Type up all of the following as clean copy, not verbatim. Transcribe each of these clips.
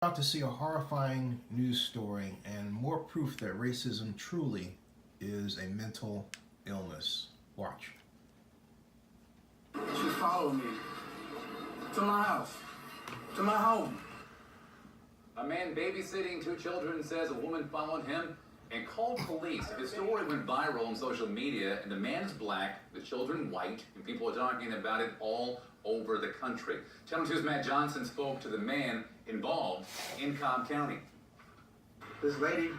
About to see a horrifying news story and more proof that racism truly is a mental illness. Watch. She followed me to my house, to my home. A man babysitting two children says a woman followed him and called police. His story went viral on social media, and the man is black, the children white, and people are talking about it all over the country. Channel 2's Matt Johnson spoke to the man involved in Cobb County. This lady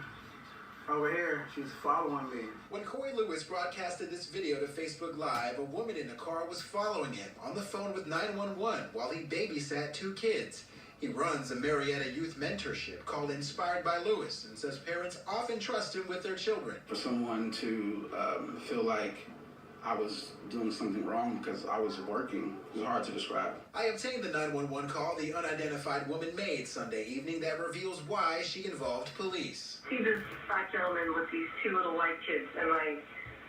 over here, she's following me. When Corey Lewis broadcasted this video to Facebook Live, a woman in the car was following him on the phone with 911 while he babysat two kids. He runs a Marietta youth mentorship called Inspired by Lewis and says parents often trust him with their children. For someone to feel like I was doing something wrong because I was working, it was hard to describe. I obtained the 911 call the unidentified woman made Sunday evening that reveals why she involved police. See this black gentleman with these two little white kids, and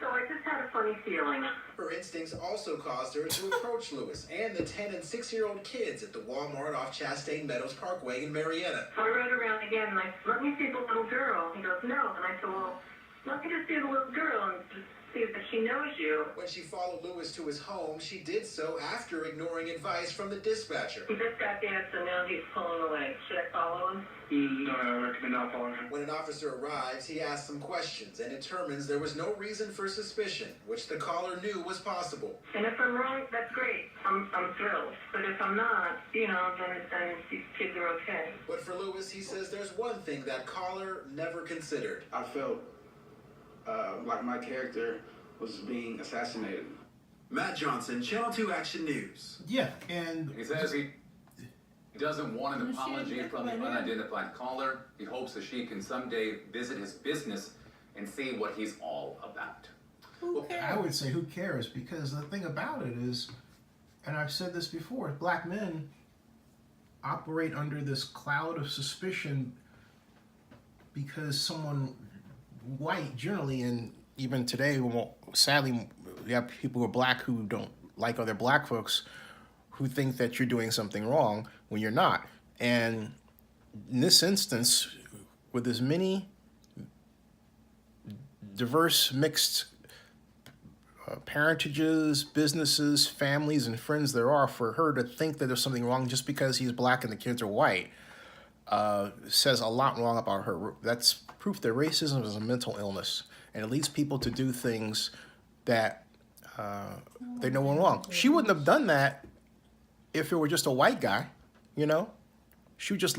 so I just had a funny feeling. Her instincts also caused her to approach Lewis and the 10 and 6-year-old kids at the Walmart off Chastain Meadows Parkway in Marietta. So I rode around again, and I said, let me see the little girl. He goes, no. And I said, well, let me just see the little girl and just see if she knows you. When she followed Lewis to his home, she did so after ignoring advice from the dispatcher. He just got there, so now he's pulling away. Should I follow him? No, I recommend not following him. When an officer arrives, he asks some questions and determines there was no reason for suspicion, which the caller knew was possible. And if I'm wrong, that's great. I'm thrilled. But if I'm not, then these kids are okay. But for Lewis, he says there's one thing that caller never considered. I felt like my character was being assassinated. Matt Johnson, Channel 2 Action News. Yeah, and He says he doesn't want an apology from the unidentified caller. He hopes that she can someday visit his business and see what he's all about. I would say who cares, because the thing about it is, and I've said this before, black men operate under this cloud of suspicion because someone white generally, and even today, sadly, you have people who are black who don't like other black folks who think that you're doing something wrong when you're not. And in this instance, with as many diverse, mixed parentages, businesses, families, and friends there are, for her to think that there's something wrong just because he's black and the kids are white says a lot wrong about her. That's proof that racism is a mental illness, and it leads people to do things that they know are wrong. She wouldn't have done that if it were just a white guy, you know? She would just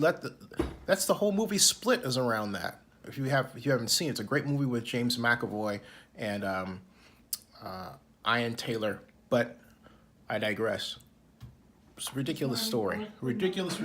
that's the whole movie Split is around that. If you haven't seen it, it's a great movie with James McAvoy and Ian Taylor, but I digress. It's a ridiculous story. Ridiculous.